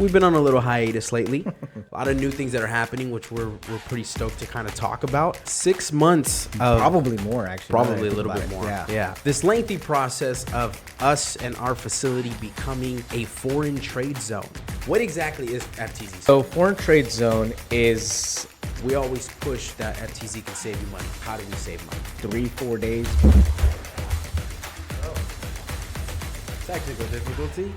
we've been on a little hiatus lately. A lot of new things that are happening, which we're pretty stoked to kind of talk about. 6 months of probably more, actually. Probably a little bit more. Yeah. This lengthy process of us and our facility becoming a foreign trade zone. What exactly is FTZ? So foreign trade zone is We always push that FTZ can save you money. How do we save money? 3-4 days. Technical difficulty.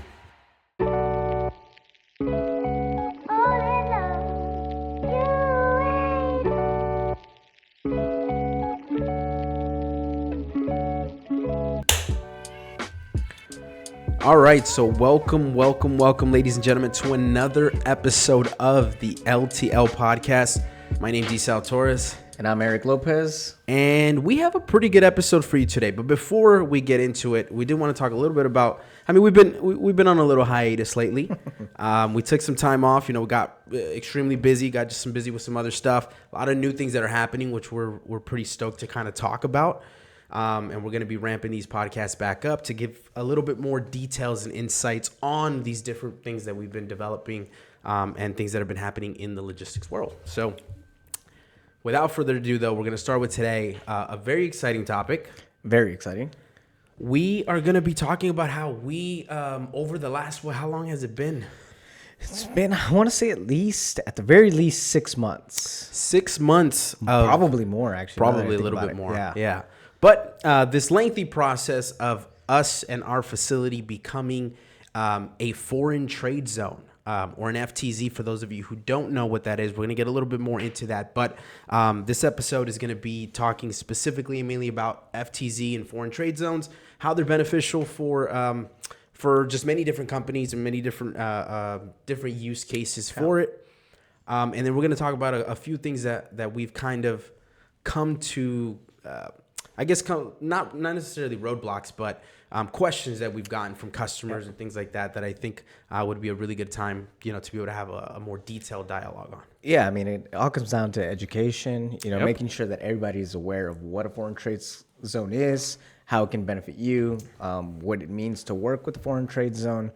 All right, so welcome, ladies and gentlemen, to another episode of the LTL podcast. My name's Isael Torres. And I'm Eric Lopez. And we have a pretty good episode for you today. But before we get into it, we did want to talk a little bit about, we've been on a little hiatus lately. We took some time off, we got extremely busy, got just busy with some other stuff. A lot of new things that are happening, which we're pretty stoked to kind of talk about. And we're going to be ramping these podcasts back up to give a little bit more details and insights on these different things that we've been developing and things that have been happening in the logistics world. So without further ado, though, we're going to start with today a very exciting topic. Very exciting. We are going to be talking about how we, over the last, how long has it been? It's been, I want to say at the very least 6 months. 6 months. Probably more, actually. Probably a little bit more. Yeah. But this lengthy process of us and our facility becoming a foreign trade zone or an FTZ, for those of you who don't know what that is, we're going to get a little bit more into that. But this episode is going to be talking specifically and mainly about FTZ and foreign trade zones, how they're beneficial for just many different companies and many different use cases for it. And then we're going to talk about a few things that we've kind of come to not necessarily roadblocks, but questions that we've gotten from customers and things like that I think would be a really good time, to be able to have a more detailed dialogue on. Yeah, it all comes down to education, making sure that everybody is aware of what a foreign trade zone is, how it can benefit you, what it means to work with the foreign trade zone,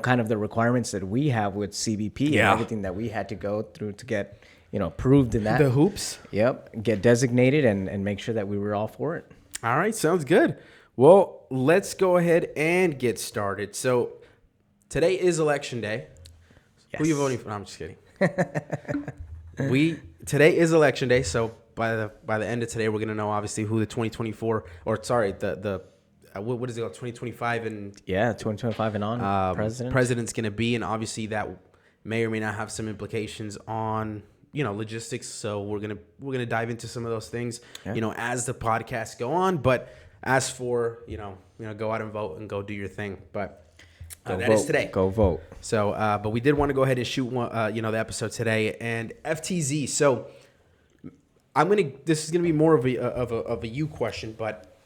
kind of the requirements that we have with CBP and everything that we had to go through to get approved in that. The hoops. Yep. Get designated and make sure that we were all for it. All right. Sounds good. Well, let's go ahead and get started. So today is election day. Yes. Who are you voting for? No, I'm just kidding. Today is election day. So by the end of today, we're going to know obviously who the 2024 what is it called? 2025 and 2025 and on president's going to be. And obviously that may or may not have some implications on logistics. So we're gonna dive into some of those things, as the podcasts go on. But as for go out and vote and go do your thing. But that is today. Go vote. So, but we did want to go ahead and shoot one, the episode today and FTZ. So this is gonna be more of a you question, but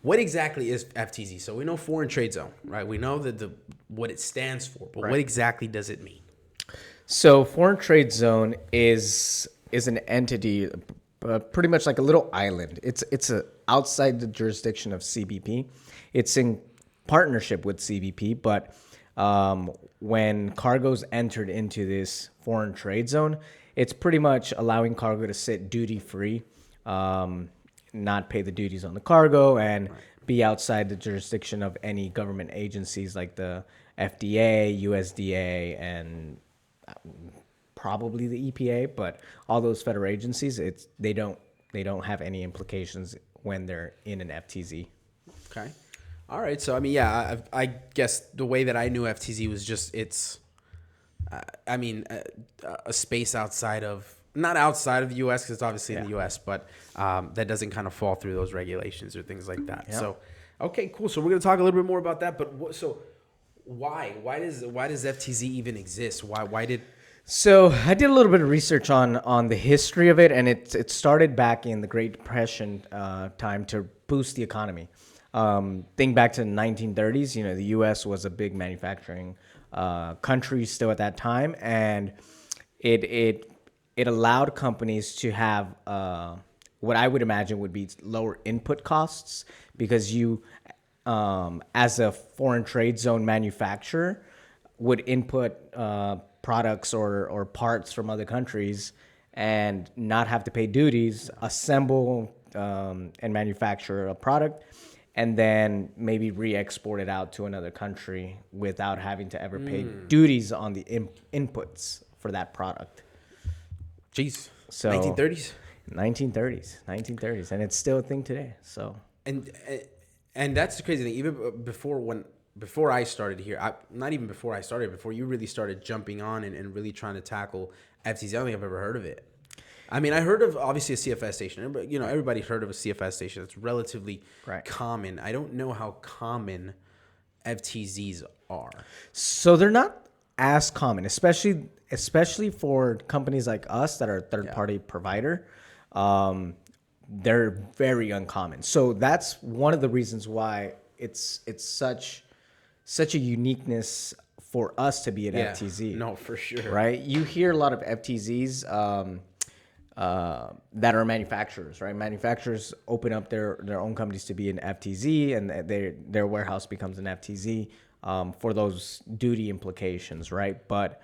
what exactly is FTZ? So we know foreign trade zone, right? We know that what it stands for, but what exactly does it mean? So foreign trade zone is an entity, pretty much like a little island. It's outside the jurisdiction of CBP. It's in partnership with CBP, but when cargo's entered into this foreign trade zone, it's pretty much allowing cargo to sit duty free, not pay the duties on the cargo, and be outside the jurisdiction of any government agencies like the FDA, USDA, and probably the EPA, but all those federal agencies, they don't have any implications when they're in an FTZ. Okay. All right. So I guess the way that I knew FTZ was just a space not outside of the U.S. because it's obviously in the U.S., but that doesn't kind of fall through those regulations or things like that. Yeah. So okay, cool. So we're gonna talk a little bit more about that. But why does FTZ even exist? Why did? So I did a little bit of research on the history of it, and it started back in the Great Depression time to boost the economy. Think back to the 1930s. The U.S. was a big manufacturing country still at that time, and it allowed companies to have what I would imagine would be lower input costs because you, as a foreign trade zone manufacturer, would input products or parts from other countries and not have to pay duties, assemble and manufacture a product, and then maybe re-export it out to another country without having to ever pay duties on the inputs for that product. Jeez. So 1930s? 1930s, and it's still a thing today. So and that's the crazy thing. Even before I started here, not even before I started, before you really started jumping on and really trying to tackle FTZ, I don't think I've ever heard of it. I mean, I heard of obviously a CFS station. Everybody's heard of a CFS station. It's relatively common. I don't know how common FTZs are. So they're not as common, especially for companies like us that are a third-party provider. They're very uncommon. So that's one of the reasons why it's such a uniqueness for us to be an FTZ. No, for sure. Right? You hear a lot of FTZs that are manufacturers, right? Manufacturers open up their own companies to be an FTZ, and their warehouse becomes an FTZ for those duty implications, right? But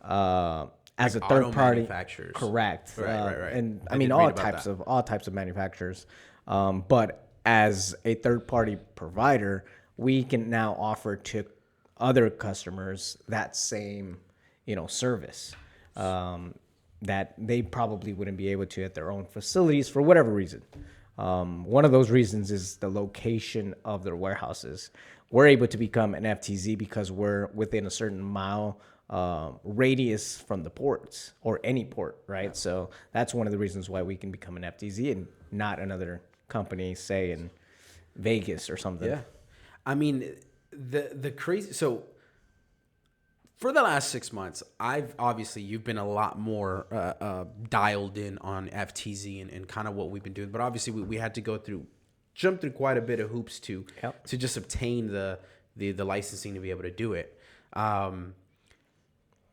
as a third party, correct? Right. And I mean all types of manufacturers. But as a third party provider, we can now offer to other customers that same service. That they probably wouldn't be able to at their own facilities for whatever reason. One of those reasons is the location of their warehouses. We're able to become an FTZ because we're within a certain mile radius from the ports or any port, right? Yeah. So that's one of the reasons why we can become an FTZ and not another company, say in Vegas or something. Yeah, I mean the crazy. So for the last 6 months, you've been a lot more dialed in on FTZ and kind of what we've been doing. But obviously, we had to jump through quite a bit of hoops to just obtain the licensing to be able to do it.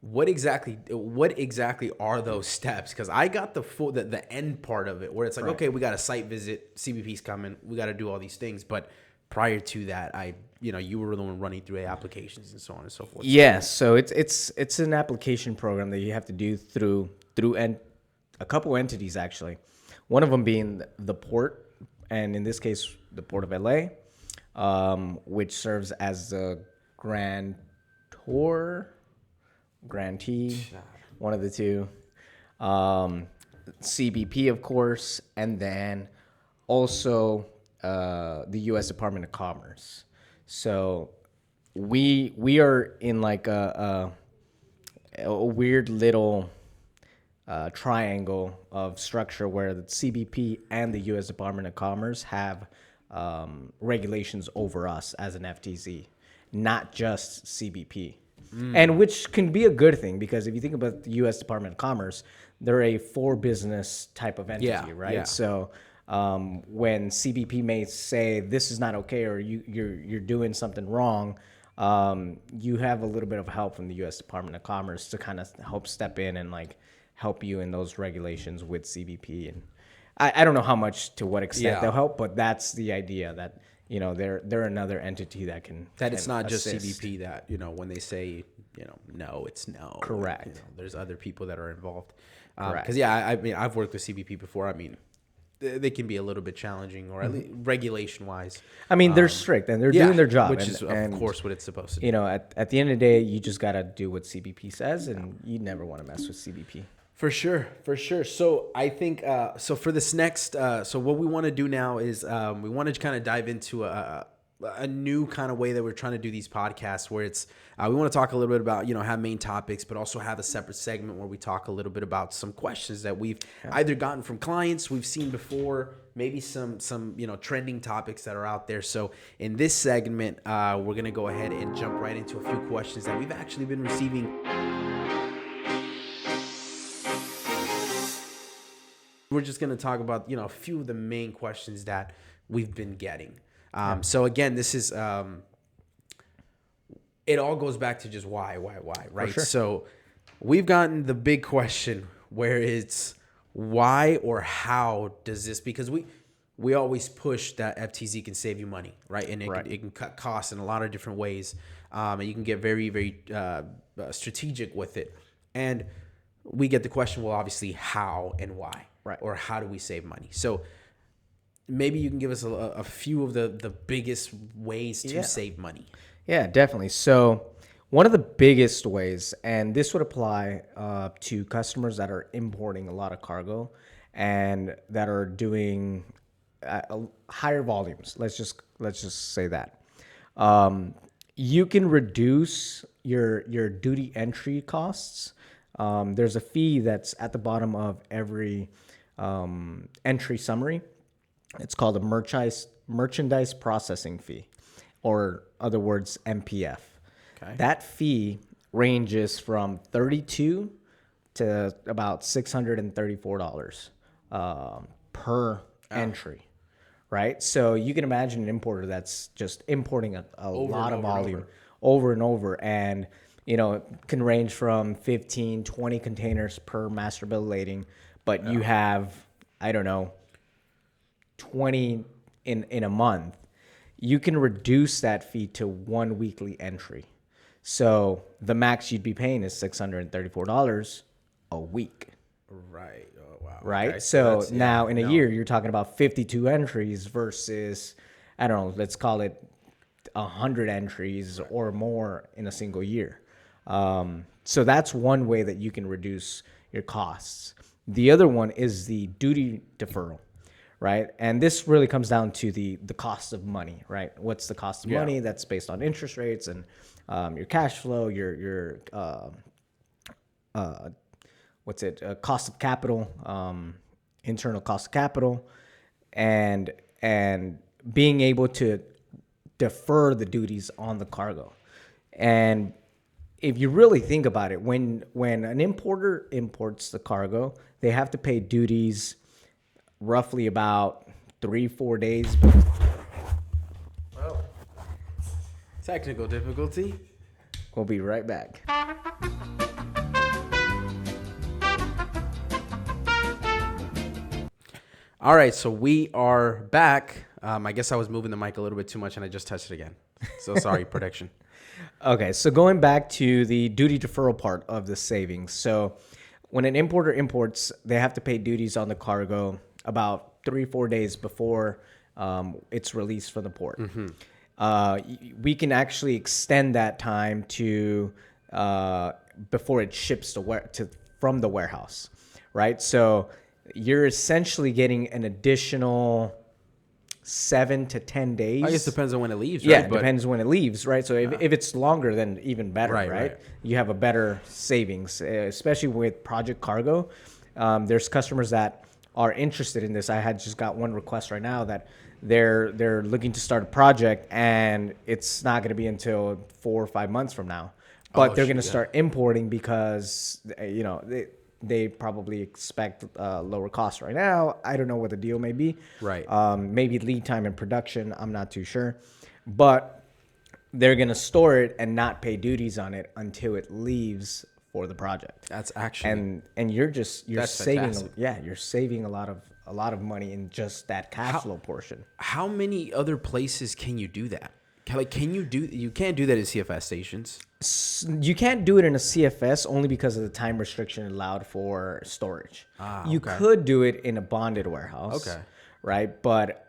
What exactly are those steps? Because I got the end part of it where it's like, okay, we got a site visit, CBP's coming, we got to do all these things, but prior to that, you were the one running through applications and so on and so forth. Yes, so it's an application program that you have to do through a couple entities actually. One of them being the port, and in this case, the Port of LA, which serves as the grantee, one of the two. CBP, of course, and then also the U.S. Department of Commerce. So we are in like a weird little triangle of structure where the CBP and the U.S. Department of Commerce have regulations over us as an FTZ, not just CBP. And which can be a good thing, because if you think about the U.S. Department of Commerce, they're a for business type of entity, right? Yeah. So when CBP may say this is not okay or you're doing something wrong, you have a little bit of help from the U.S. Department of Commerce to kind of help step in and like help you in those regulations with CBP. And I don't know how much, to what extent they'll help, but that's the idea, that they're another entity that can it's not assist. Just CBP that when they say no, it's no. Correct. There's other people that are involved. Correct. Because I mean I've worked with CBP before. I mean they can be a little bit challenging, or at least regulation wise. I mean they're strict and they're doing their job, which is of course what it's supposed to do. At the end of the day, you just gotta do what CBP says, and you never want to mess with CBP. For sure. So I think so for this next so what we want to do now is we want to kind of dive into a new kind of way that we're trying to do these podcasts, where it's we want to talk a little bit about have main topics, but also have a separate segment where we talk a little bit about some questions that we've either gotten from clients we've seen before, maybe some trending topics that are out there. So in this segment, we're gonna go ahead and jump right into a few questions that we've actually been receiving. We're just going to talk about, a few of the main questions that we've been getting. So again, this is, it all goes back to just why, right? Sure. So we've gotten the big question where it's why or how does this, because we always push that FTZ can save you money, right? And it can cut costs in a lot of different ways. And you can get very, very strategic with it. And we get the question, well, obviously, how and why? Right. Or how do we save money? So maybe you can give us a few of the biggest ways to save money. Yeah, definitely. So one of the biggest ways, and this would apply to customers that are importing a lot of cargo and that are doing higher volumes. Let's just say that. You can reduce your duty entry costs. There's a fee that's at the bottom of every entry summary. It's called a merchandise processing fee, or other words, MPF. Okay. That fee ranges from $32 to about $634 per entry, right? So you can imagine an importer that's just importing a lot of volume over and over, and can range from 15, 20 containers per master bill of lading, but you have, I don't know, 20 in a month. You can reduce that fee to one weekly entry. So the max you'd be paying is $634 a week. Right. Oh, wow. Right. Okay. So now in a year, you're talking about 52 entries versus, I don't know, let's call it 100 entries or more in a single year. So that's one way that you can reduce your costs. The other one is the duty deferral. Right. And this really comes down to the cost of money, right? What's the cost of money? That's based on interest rates and your cash flow, your cost of capital, internal cost of capital, and being able to defer the duties on the cargo. And if you really think about it, when an importer imports the cargo, they have to pay duties roughly about 3-4 days. Well, technical difficulty. We'll be right back. All right, so we are back. I guess I was moving the mic a little bit too much and I just touched it again. So sorry, production. Okay, so going back to the duty deferral part of the savings. So when an importer imports, they have to pay duties on the cargo about 3-4 days before it's released from the port. Mm-hmm. We can actually extend that time to before it ships from the warehouse, right? So you're essentially getting an additional 7 to 10 days. I guess it depends on when it leaves, right? Yeah, it depends when it leaves, right? So if it's longer, then even better, right? You have a better savings, especially with project cargo. There's customers that are interested in this. I had just got one request right now that they're looking to start a project, and it's not going to be until 4 or 5 months from now. But they're going to start importing because they probably expect lower costs right now. I don't know what the deal may be. Right. Maybe lead time in production. I'm not too sure. But they're going to store it and not pay duties on it until it leaves for the project. That's actually and you're saving fantastic. You're saving a lot of money in just that cash flow portion. How many other places can you do that? You can't do that at CFS stations. You can't do it in a CFS only because of the time restriction allowed for storage. You could do it in a bonded warehouse. Okay. Right? But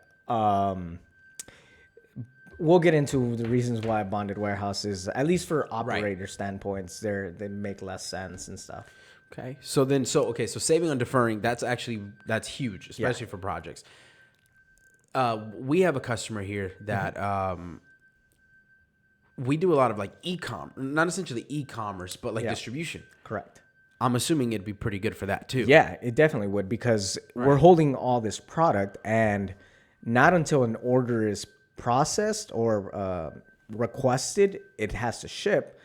we'll get into the reasons why bonded warehouses, at least for operator standpoints, they make less sense and stuff. Okay. So saving on deferring, that's huge, especially for projects. We have a customer here that we do a lot of like e-com, not essentially e-commerce, but like distribution. Correct. I'm assuming it'd be pretty good for that too. Yeah, it definitely would, because we're holding all this product, and not until an order is processed or requested, it has to ship,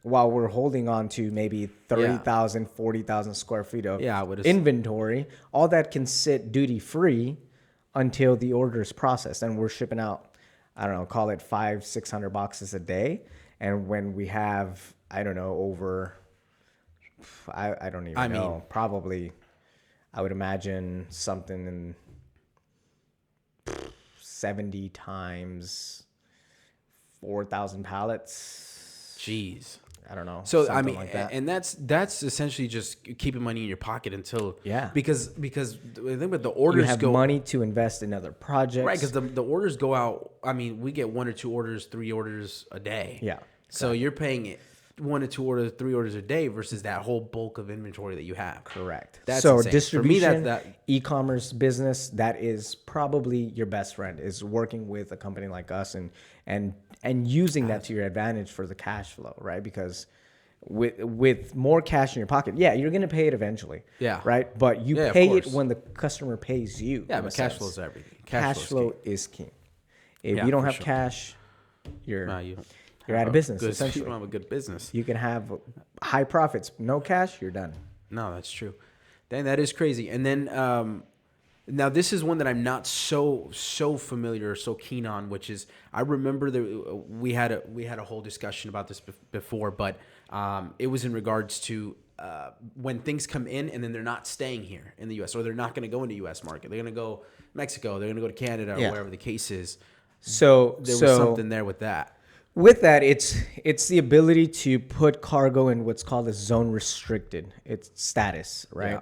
while we're holding on to maybe 30,000, 40,000 square feet of inventory. All that can sit duty-free until the order is processed, and we're shipping out, I don't know, call it 500-600 boxes a day. And when we have, I don't know, over, I don't even know, probably, I would imagine something in 70 times 4,000 pallets. Jeez. I don't know. So I mean, like that. and that's essentially just keeping money in your pocket until because the thing with the orders you have money to invest in other projects, right? Because the orders go out. I mean, we get 1 or 2 orders, 3 orders a day. Yeah. So you're paying it 1 or 2 orders, 3 orders a day versus that whole bulk of inventory that you have. Correct. That's so insane. distribution, For me, that e-commerce business, that is probably your best friend, is working with a company like us and using that to your advantage for the cash flow, right? Because with more cash in your pocket, you're going to pay it eventually. Yeah. Right? But you pay it when the customer pays you. Yeah, but cash flow is everything. Cash flow is king. If you don't have cash, you're out of business, essentially. You don't have a good business. You can have high profits. No cash, you're done. No, that's true. Dang, that is crazy. And then now this is one that I'm not so familiar or so keen on, which is I remember that we had a whole discussion about this before, but it was in regards to when things come in and then they're not staying here in the U.S. or they're not going to go into U.S. market. They're going to go Mexico. They're going to go to Canada or wherever the case is. So there was something there with that. With that, it's the ability to put cargo in what's called a zone restricted. It's status, right?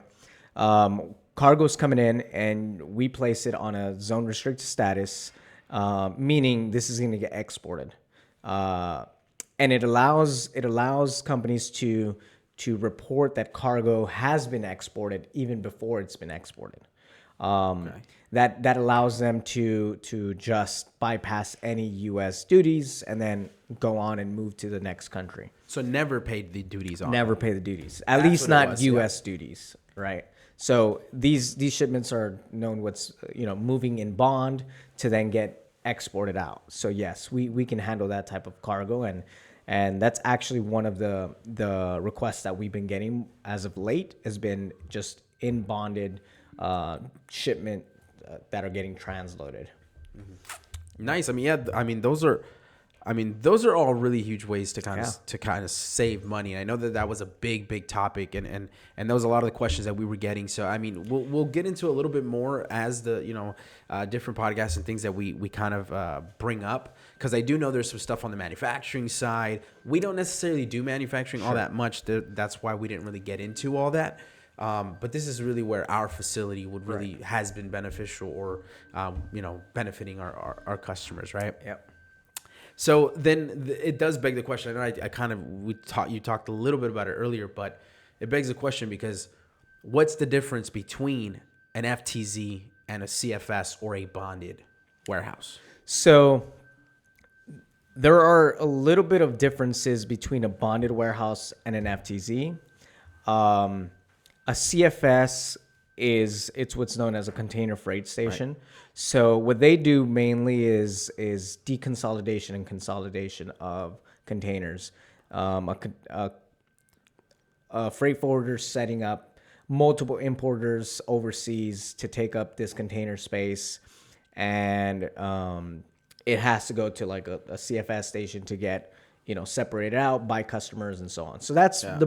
Yeah. Cargo's coming in, and we place it on a zone restricted status, meaning this is going to get exported, and it allows companies to report that cargo has been exported even before it's been exported. That allows them to just bypass any U.S. duties and then go on and move to the next country. So never paid the duties on. Never pay the duties. At least not U.S. duties, right? So these shipments are known moving in bond to then get exported out. So yes, we can handle that type of cargo, and that's actually one of the requests that we've been getting as of late has been just in bonded shipment that are getting transloaded. Mm-hmm. Nice. I mean, those are all really huge ways to kind of save money. And I know that was a big topic, and that was a lot of the questions that we were getting. So I mean, we'll get into a little bit more as the different podcasts and things that we kind of bring up, because I do know there's some stuff on the manufacturing side. We don't necessarily do manufacturing all that much. That's why we didn't really get into all that. But this is really where our facility would really has been beneficial or, benefiting our customers, right? Yep. So then it does beg the question. I know you talked a little bit about it earlier, but it begs the question because what's the difference between an FTZ and a CFS or a bonded warehouse? So there are a little bit of differences between a bonded warehouse and an FTZ. A CFS it's what's known as a container freight station. Right. So what they do mainly is deconsolidation and consolidation of containers. A freight forwarder setting up multiple importers overseas to take up this container space, and it has to go to like a CFS station to get separated out by customers and so on. So that's the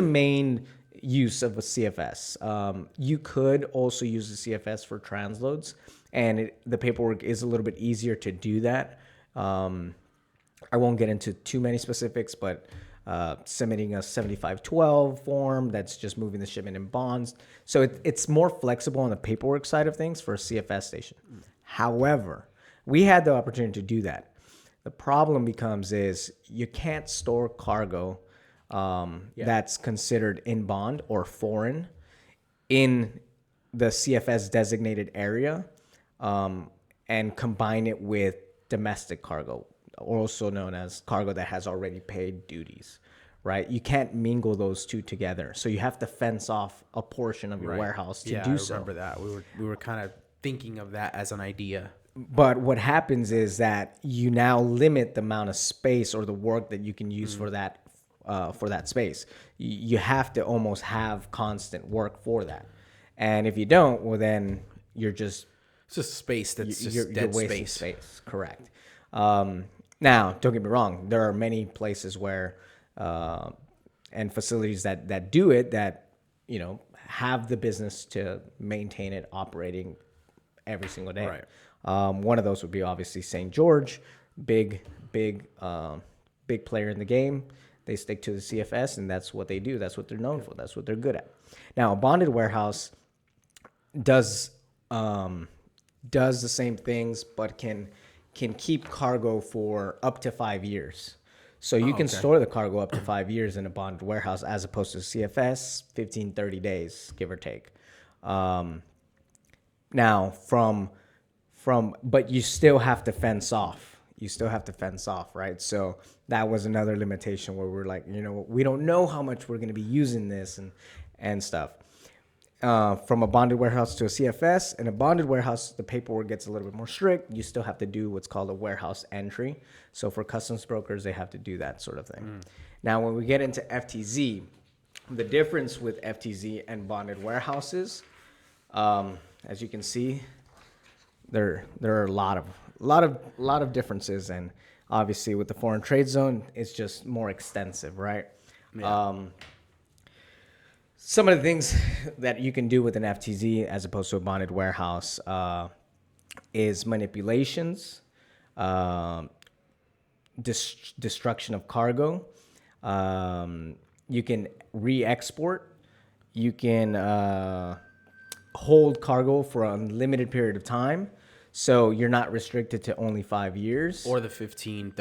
main use of a CFS. You could also use the CFS for transloads, and the paperwork is a little bit easier to do that. I won't get into too many specifics, but submitting a 7512 form, that's just moving the shipment in bonds. So it's more flexible on the paperwork side of things for a CFS station. However, we had the opportunity to do that. The problem becomes is you can't store cargo that's considered in bond or foreign in the CFS designated area, and combine it with domestic cargo, also known as cargo that has already paid duties, right? You can't mingle those two together. So you have to fence off a portion of your warehouse to do so. I remember that. We were kind of thinking of that as an idea. But what happens is that you now limit the amount of space or the work that you can use for that space. You have to almost have constant work for that. And if you don't, well, then it's just space that's just dead wasting space. Correct. Now, don't get me wrong. There are many places where and facilities that do it that have the business to maintain it operating every single day. Right. One of those would be obviously St. George, big player in the game. They stick to the CFS, and that's what they do. That's what they're known for. That's what they're good at. Now, a bonded warehouse does the same things, but can keep cargo for up to 5 years. So you can store the cargo up to 5 years in a bonded warehouse, as opposed to CFS, 15, 30 days, give or take. Now, but you still have to fence off. Right? So that was another limitation where we're like, we don't know how much we're going to be using this and stuff. From a bonded warehouse to a CFS, in a bonded warehouse, the paperwork gets a little bit more strict. You still have to do what's called a warehouse entry. So for customs brokers, they have to do that sort of thing. Now, when we get into FTZ, the difference with FTZ and bonded warehouses, as you can see, there are a lot of differences, and obviously with the foreign trade zone, it's just more extensive, right? Yeah. Some of the things that you can do with an FTZ as opposed to a bonded warehouse is manipulations, destruction of cargo. You can re-export. You can hold cargo for an unlimited period of time. So you're not restricted to only 5 years. Or the 30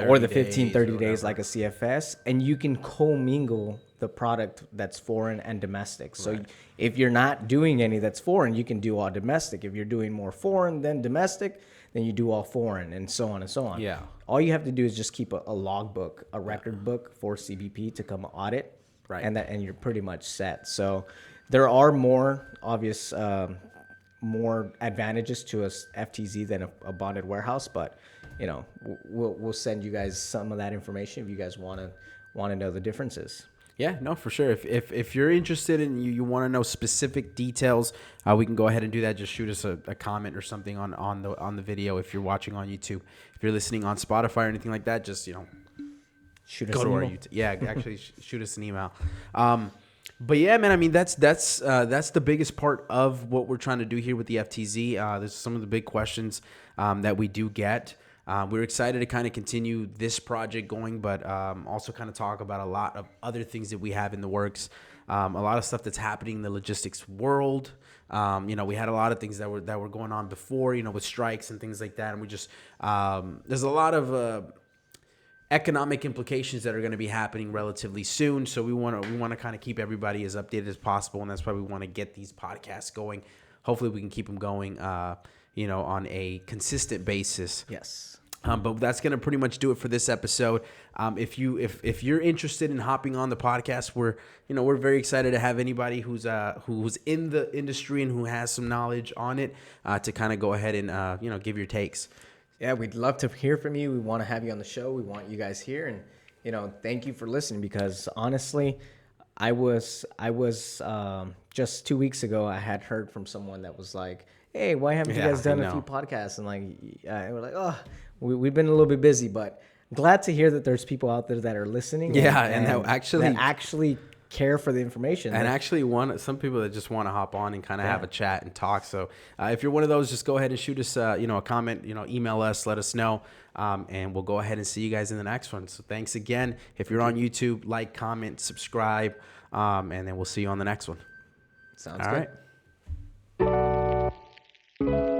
days like a CFS. And you can commingle the product that's foreign and domestic. So if you're not doing any that's foreign, you can do all domestic. If you're doing more foreign than domestic, then you do all foreign, and so on and so on. Yeah. All you have to do is just keep a logbook, a record book for CBP to come audit. Right. And you're pretty much set. So there are more obvious more advantages to a FTZ than a bonded warehouse, but we'll send you guys some of that information if you guys want to know the differences. Yeah, no, for sure. If you're interested and you want to know specific details, we can go ahead and do that. Just shoot us a comment or something on the video if you're watching on YouTube. If you're listening on Spotify or anything like that, just shoot us an email. Yeah, actually shoot us an email. But yeah, man, I mean, that's the biggest part of what we're trying to do here with the FTZ. There's some of the big questions that we do get. We're excited to kind of continue this project going, but also kind of talk about a lot of other things that we have in the works. A lot of stuff that's happening in the logistics world. We had a lot of things that were going on before, with strikes and things like that. And we just there's a lot of economic implications that are going to be happening relatively soon. So we want to kind of keep everybody as updated as possible, and that's why we want to get these podcasts going. Hopefully, we can keep them going, on a consistent basis. Yes. But that's going to pretty much do it for this episode. If you're interested in hopping on the podcast, we're very excited to have anybody who's in the industry and who has some knowledge on it to kind of go ahead and give your takes. Yeah, we'd love to hear from you. We want to have you on the show. We want you guys here, and thank you for listening, because honestly, I was just 2 weeks ago, I had heard from someone that was like, "Hey, why haven't you guys done a few podcasts?" And we're like, "Oh, we've been a little bit busy," but glad to hear that there's people out there that are listening. Yeah, and that actually care for the information, and actually some people that just want to hop on and kind of have a chat and talk. So if you're one of those, just go ahead and shoot us a comment, email us, let us know, and we'll go ahead and see you guys in the next one. So thanks again. If you're on YouTube, like, comment, subscribe, and then we'll see you on the next one. Sounds good. All right.